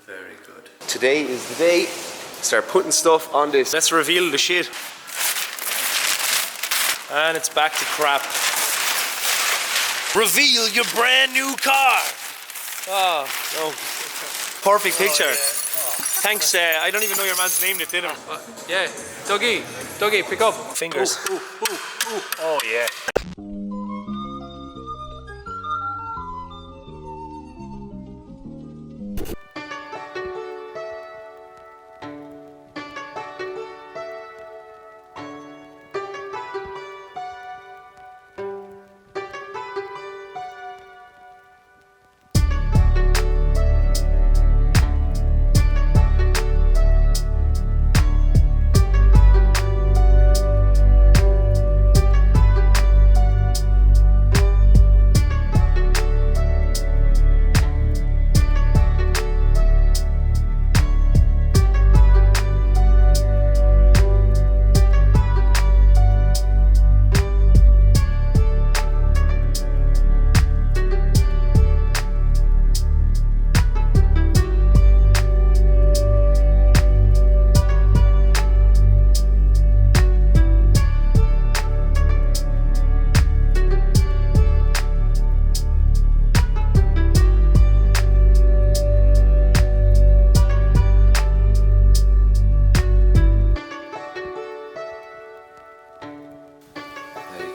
Very good. Today is the day. Start putting stuff on this. Let's reveal the shit. And it's back to crap. Reveal your brand new car. Oh, no. Perfect picture. Oh, yeah. Thanks, I don't even know your man's name that did him. Yeah, Dougie, pick up. Fingers. Ooh. Oh, yeah.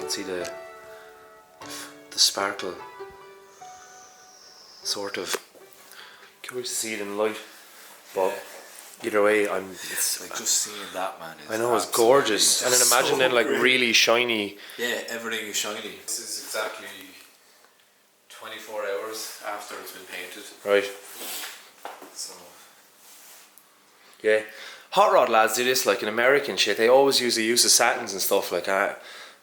See the sparkle, sort of. Curious to see it in light, but either way, it's like just seeing that, man. I know, it's gorgeous, and then imagine then like really shiny. Yeah, everything is shiny. This is exactly 24 hours after it's been painted. Right. So. Yeah, hot rod lads do this like in American shit. They always use the use of satins and stuff like that.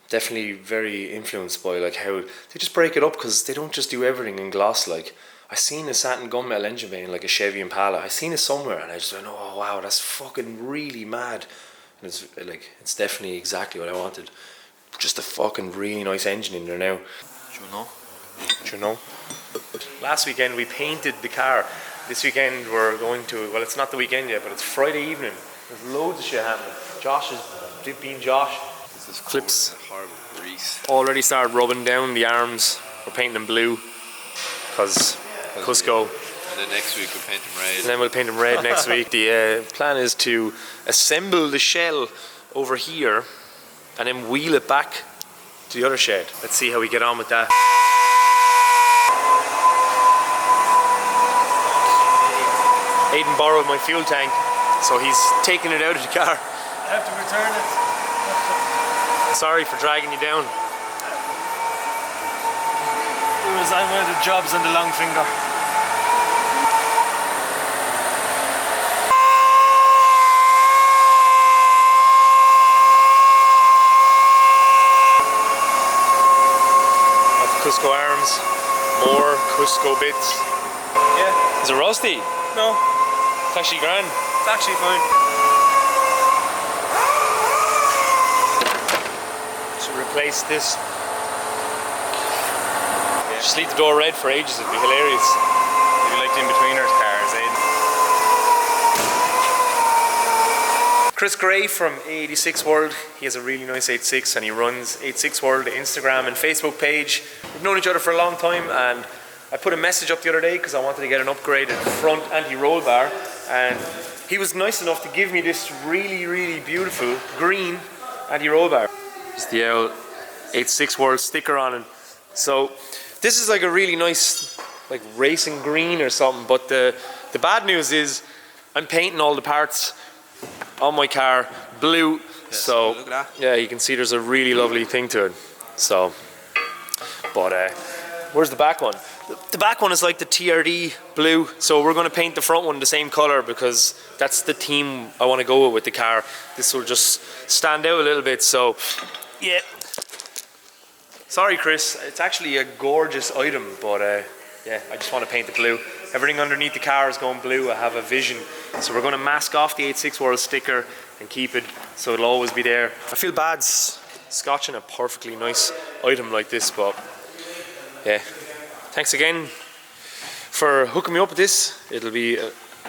Definitely very influenced by like how they just break it up because they don't just do everything in gloss. Like I seen a satin gunmetal engine bay in like a Chevy Impala. I seen it somewhere and I just went, oh wow, that's fucking really mad. And it's like it's definitely exactly what I wanted. Just a fucking really nice engine in there now. Do you know? Last weekend we painted the car. This weekend we're going to, well, it's not the weekend yet, but it's Friday evening. There's loads of shit happening. Josh is being Josh. This Clips horrible grease. already started rubbing down the arms. We're painting them blue because Cusco. And then next week we'll paint them red. And then we'll paint them red next week. The plan is to assemble the shell over here and then wheel it back to the other shed. Let's see how we get on with that. Aidan borrowed my fuel tank, so he's taking it out of the car. I have to return it. Sorry for dragging you down. I'm out of jobs on the long finger. Cusco arms, more Cusco bits. Yeah. Is it rusty? No. It's actually grand. It's actually fine. Replace this. Yeah. Just leave the door red for ages, it'd be hilarious. If you like the in-betweeners cars, Chris Gray from AE86 World, he has a really nice 86 and he runs 86 World Instagram and Facebook page. We've known each other for a long time and I put a message up the other day because I wanted to get an upgraded front anti-roll bar and he was nice enough to give me this really beautiful green anti-roll bar. It's the AE86 World sticker on it. So this is like a really nice like racing green or something, but the bad news is I'm painting all the parts on my car blue. Yeah, so look at that. Yeah, you can see there's a really lovely thing to it. So, but where's the back one? The back one is like the TRD blue, so we're going to paint the front one the same color because that's the theme I want to go with the car. This will just stand out a little bit, so yeah. Sorry Chris, it's actually a gorgeous item, but yeah, I just want to paint the blue. Everything underneath the car is going blue. I have a vision, so we're going to mask off the 86 World sticker and keep it so it'll always be there. I feel bad scotching a perfectly nice item like this, but yeah. Thanks again for hooking me up with this. It'll be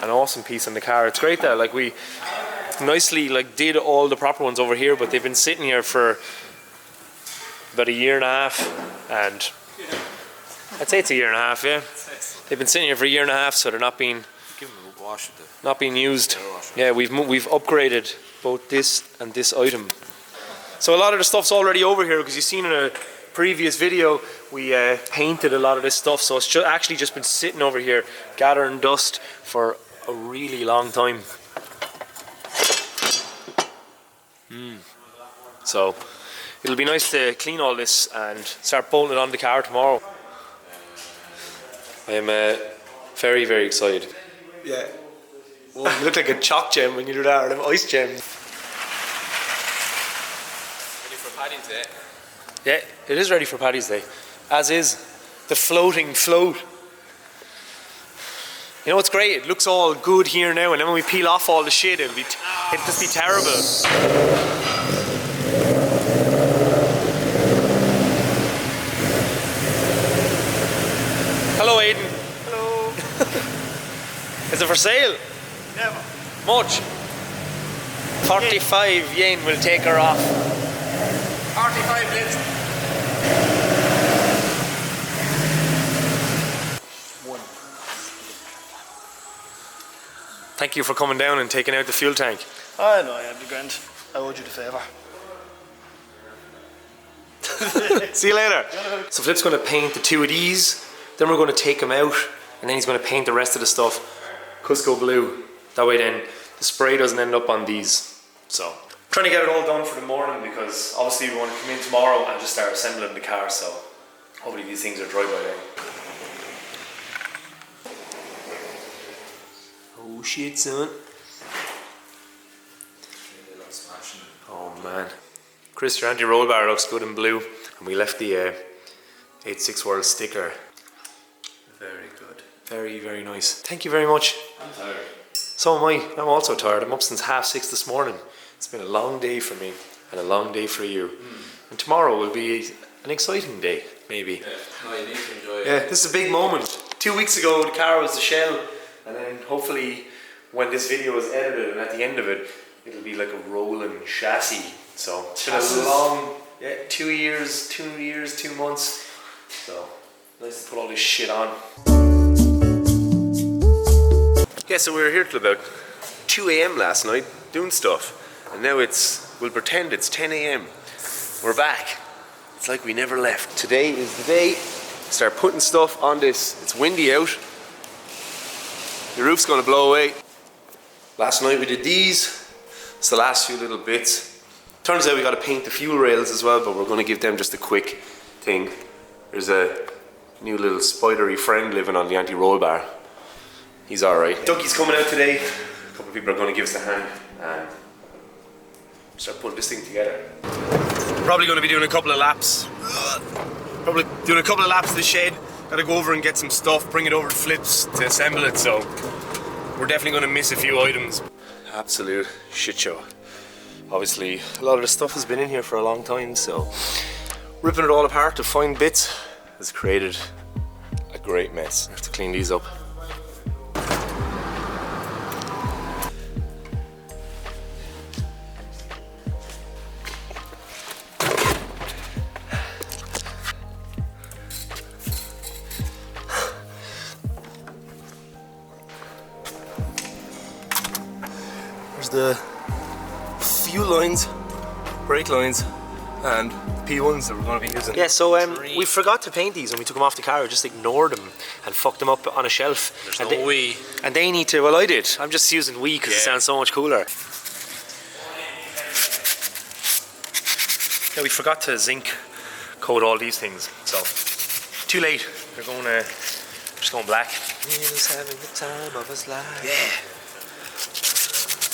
an awesome piece on the car. It's great that like we nicely like did all the proper ones over here, but they've been sitting here for about a year and a half, and I'd say it's a year and a half, yeah. They've been sitting here for a year and a half, so they're not being not being used. Yeah, we've upgraded both this and this item. So a lot of the stuff's already over here because you've seen in a previous video we painted a lot of this stuff, so it's actually just been sitting over here gathering dust for a really long time. So it'll be nice to clean all this and start bolting it on the car tomorrow. I am very, very excited. Yeah. Well, you look like a chalk gem when you do that, or them ice gems. Ready for Paddy's Day? Yeah, it is ready for Paddy's Day. As is the floating float. You know what's great? It looks all good here now, and then when we peel off all the shit, it'll just be terrible. Hello, Aiden. Hello. Is it for sale? Never. Much? 45 yen will take her off. 45 bits. Thank you for coming down and taking out the fuel tank. I know, I had the grand. I owed you the favour. See you later. So Flip's going to paint the two of these, then we're going to take them out, and then he's going to paint the rest of the stuff Cusco blue. That way then the spray doesn't end up on these. So trying to get it all done for the morning because obviously we want to come in tomorrow and just start assembling the car, so hopefully these things are dry by then. Oh shit, son. Oh man. Chris, your anti-roll bar looks good in blue, and we left the 86 World sticker. Very good. Very, very nice. Thank you very much. I'm tired. So am I. I'm also tired. I'm up since 6:30 this morning. It's been a long day for me and a long day for you. And tomorrow will be an exciting day, maybe. Yeah. No, you need to enjoy it. Yeah, this is a big moment. 2 weeks ago the car was the shell, and then hopefully when this video is edited and at the end of it, it'll be like a rolling chassis. So it's been a long, 2 years, 2 months. So nice to put all this shit on. Yeah, so we were here till about 2 AM last night doing stuff, and now we'll pretend it's 10 AM. We're back. It's like we never left. Today is the day. Start putting stuff on this. It's windy out. The roof's gonna blow away. Last night we did these. It's the last few little bits. Turns out we gotta paint the fuel rails as well, but we're gonna give them just a quick thing. There's a new little spidery friend living on the anti-roll bar. He's alright. Dougie's coming out today. A couple of people are gonna give us a hand and start putting this thing together. Probably gonna be doing a couple of laps. Probably doing a couple of laps of the shed. Gotta go over and get some stuff, bring it over to Flips to assemble it, so we're definitely gonna miss a few items. Absolute shit show. Obviously, a lot of the stuff has been in here for a long time, so ripping it all apart to find bits has created a great mess. I have to clean these up. There's the fuel lines, brake lines, and P1s that we're going to be using. Yeah, so we forgot to paint these when we took them off the car. We just ignored them and fucked them up on a shelf. There's no we. And they need to, well I did. I'm just using we because it sounds so much cooler. Yeah, we forgot to zinc coat all these things, so too late. They're going just going black. He's having the time of his life. Yeah.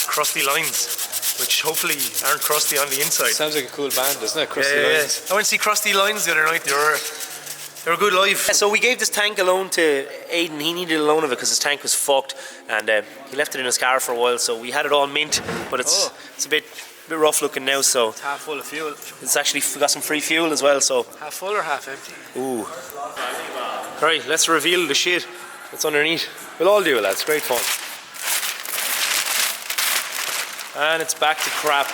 Crusty lines, which hopefully aren't crusty on the inside. Sounds like a cool band, doesn't it? Crusty Lines. I went to see Crusty Lines the other night. They were good live. Yeah, so we gave this tank a loan to Aiden. He needed a loan of it because his tank was fucked, and he left it in his car for a while. So we had it all mint, but it's a bit rough looking now. So It's half full of fuel. it's actually we got some free fuel as well. So Half full or half empty? ooh. Right, let's reveal the shit that's underneath. We'll all do it, lads. Great fun. And it's back to crap.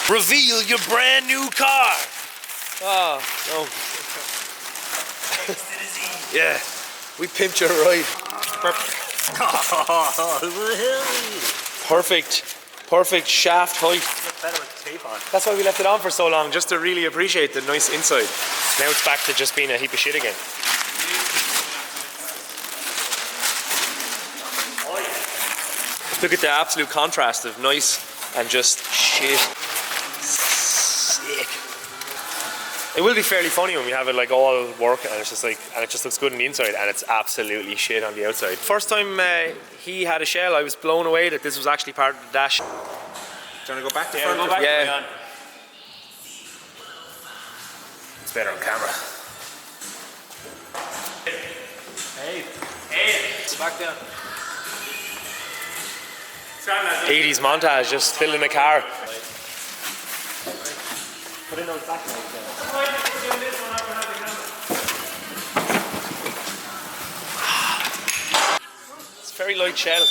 Reveal your brand new car. Oh, no. Yeah, we pimped your ride. Perfect shaft height. Better with the tape on. That's why we left it on for so long, just to really appreciate the nice inside. Now it's back to just being a heap of shit again. Look at the absolute contrast of nice and just shit. Sick. It will be fairly funny when we have it like all work and it's just like, and it just looks good on the inside and it's absolutely shit on the outside. First time he had a shell, I was blown away that this was actually part of the dash. Do you want to go back to Yeah, front? yeah. It's better on camera. Hey. It's back down. 80s montage, just filling the car. Put in those back lights there. It's very light shell. I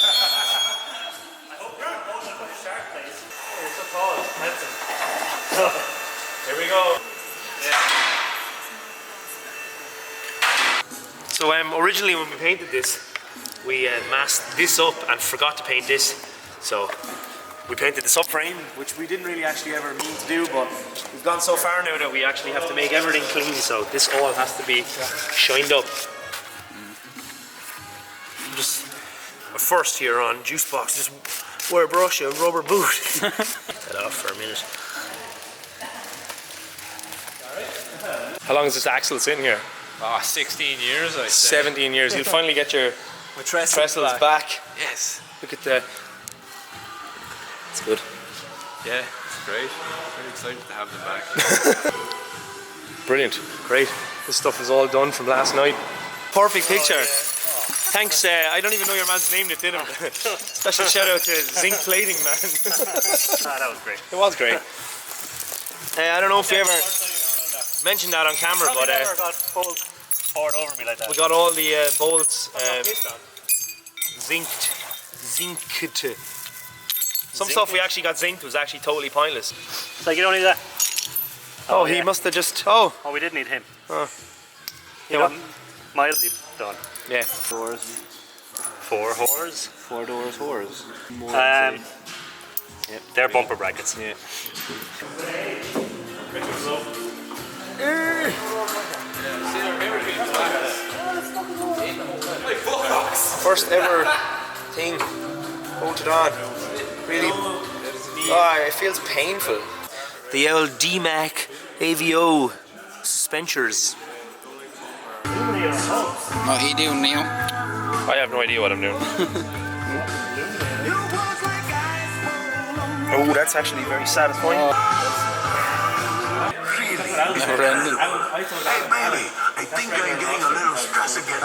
hope you're not going to the shark place. It's so tall, it's melting. Here we go. Yeah. So originally when we painted this, we masked this up and forgot to paint this. So we painted the subframe, which we didn't really actually ever mean to do, but we've gone so far now that we actually have to make everything clean, so this all has to be shined up. Just a first here on Juicebox, just wear a brush and rubber boot. Head off for a minute. How long is this axle sitting here? 16 years, I'd say. 17 years. You'll finally get your My trestles back. Yes. Look at the... It's good. Yeah, it's great. Very excited to have them back. Brilliant. Great. This stuff is all done from last night. Perfect picture. Thanks. I don't even know your man's name that did him. Special shout out to Zinc Plating Man. That was great. It was great. I don't know if you ever mentioned that on camera, but never got bolts poured over me like that. we got all the bolts zinced. Some stuff we actually got zinced was actually totally pointless. It's like you don't need that. Oh, yeah. he must have just... Oh. Oh, we did need him. You know? Mildly done. Yeah. Doors. 4 whores. 4 doors whores. They're bumper brackets. Yeah. First ever thing bolted on. Really, it feels painful. The old D-Mac AVO suspensors. What are you doing, Neil? I have no idea what I'm doing. Oh, that's actually very satisfying. Never ending. Hey, baby, I think I'm getting a little stressed again.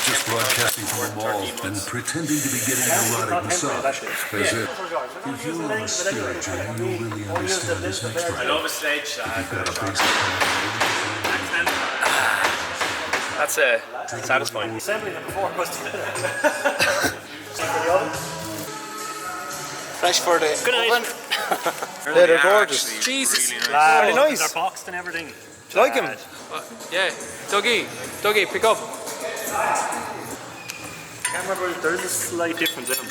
Just broadcasting from a mall and pretending to be getting an erotic massage. That's it. If you're on a spirit journey, you'll really understand this next round. love a stage. You've got a basic That's satisfying. Assembly them before it goes together. Fresh for the oven. Yeah, they're gorgeous. Jesus. Really nice. They're boxed and everything. Do you like him? Yeah. Dougie, pick up. I can't remember, there is a slight difference in them.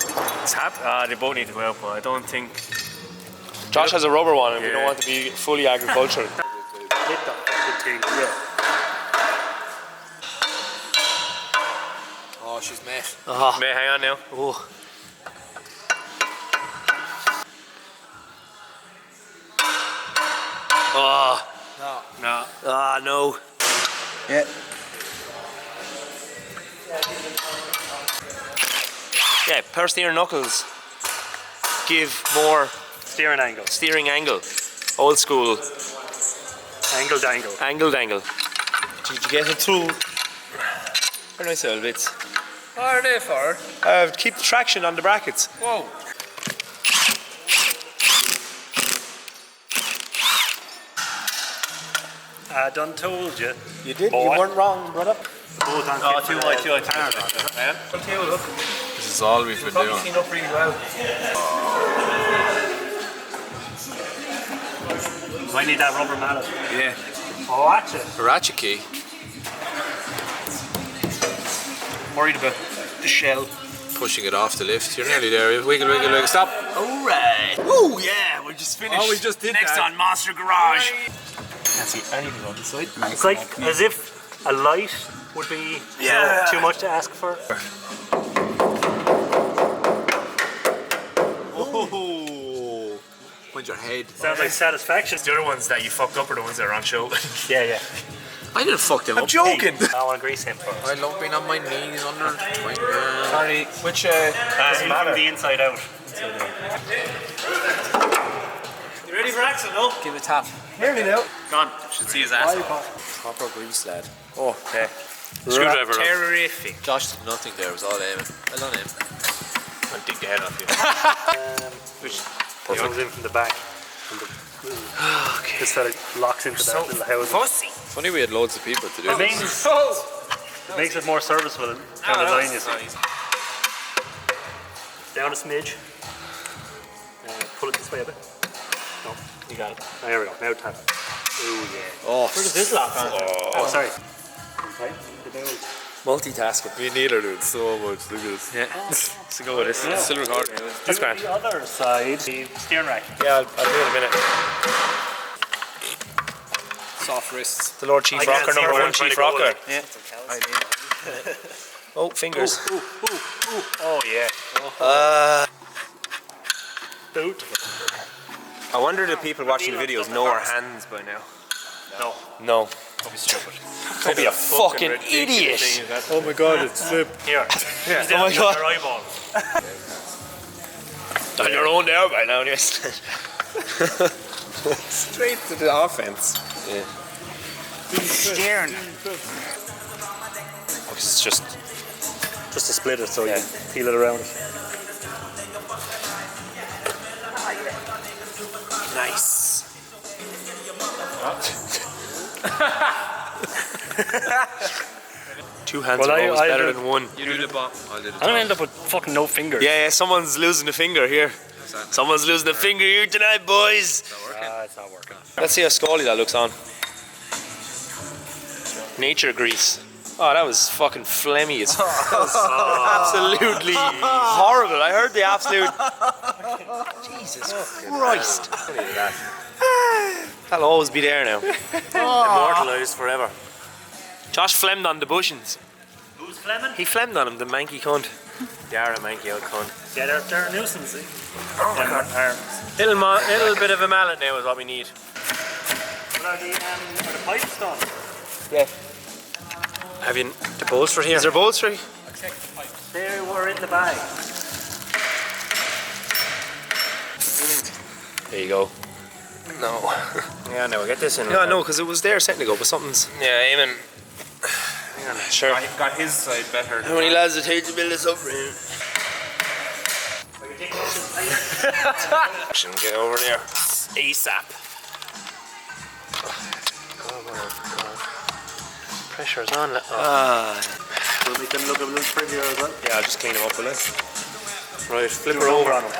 They both need to go out, but I don't think... Josh has a rubber one and we don't want to be fully agricultural. Hit that fucking thing. Yeah. Oh, she's met. May hang on now. Oh. Oh. No. Ah, no. Yeah. Yeah, power steering knuckles give more Steering angle. steering angle. Old school. Angle dangle. Angle dangle. Did you get it through? Very nice little bits. What are they for? Keep the traction on the brackets. Whoa. I done told you. You did. Boy. You weren't wrong, brother. both on. Oh, too much. This is all we've been doing. Clean up really well. Might need that rubber mallet. Yeah. Oh, watch it. A ratchet key. Worried about the shell. Pushing it off the lift. You're nearly there. Wiggle, wiggle, wiggle. Stop. Alright. Oh yeah, we just finished. Oh, we just did Next that. on Monster Garage. Can't see anything on this side. It's like as if a light would be too much to ask for. Oh. Mind your head. Sounds like satisfaction. The other ones that you fucked up are the ones that are on show. Yeah. I didn't fuck them up. Joking. I want to grease him first. I love being on my knees under 20. Sorry, which Doesn't matter. From the inside out. You ready for action? No. Give it a tap. Nearly now. Gone. Should see his ass. Proper grease, lad. Oh, okay. Screwdriver. Terrific. Josh did nothing there. It was all aiming. Well done, him. I'll dig the head off you. Which comes in from the back. This fella locks into that little house. Fussy. Funny we had loads of people to do It this. makes it more serviceable. Kind of line, you see. Down a smidge. Pull it this way a bit. No, you got it. Oh, here we go. Now tap it. Oh yeah. Oh, Where does this lock on? Oh, sorry. Okay. Multitasking. me neither, dude. So much. Look at this. Yeah. Let's go with this. Still recording. That's Do grand. the other side, the steering rack. Yeah, I'll do it in a minute. Soft wrists. The Lord Chief I can't Rocker, see number where one I'm trying Chief to go Rocker. with Yeah. Oh, fingers. Oh yeah. Boot. I wonder if people watching the videos know our hands by now. No. No. Don't be stupid. Don't be a fucking idiot. Oh my god, it's slipped. Here. Yeah. Oh Oh my God. Your eyeball. On your own there by now, anyways. Straight to the offense. Yeah. He's staring. It's just Just to split it so you can peel it around it. nice. Two hands Well, are always I'll better do- than one. You do the bomb. I'll do the I'm gonna end up with fucking no fingers. Yeah, someone's losing a finger here. Someone's losing a finger here tonight, boys. It's not working. Let's see how scally that looks on. Nature grease. Oh, that was fucking phlegmy. It's absolutely horrible. I heard the absolute. Jesus Christ. That'll always be there now. Immortalised forever. Josh phlegmed on the bushings. Who's Fleming? He phlegmed on him, the manky cunt. They are a manky old cunt. Yeah, they're a nuisance. Oh my God. Arms. Little bit of a mallet now is what we need. What are the pipes done? Yeah. Have you the bolts for here? Is there bolts for you? They were in the bag. There you go. No. Yeah, no, get this in. Yeah, no, because it was there a second ago, but something's. Yeah, Eamon. Sure. Got his side better. How many lads it takes to build this up for him? Get over there. ASAP. Pressure's on. We'll make them look a little prettier as well. Yeah, I'll just clean them up a little. Right, flip Do her it over. on them.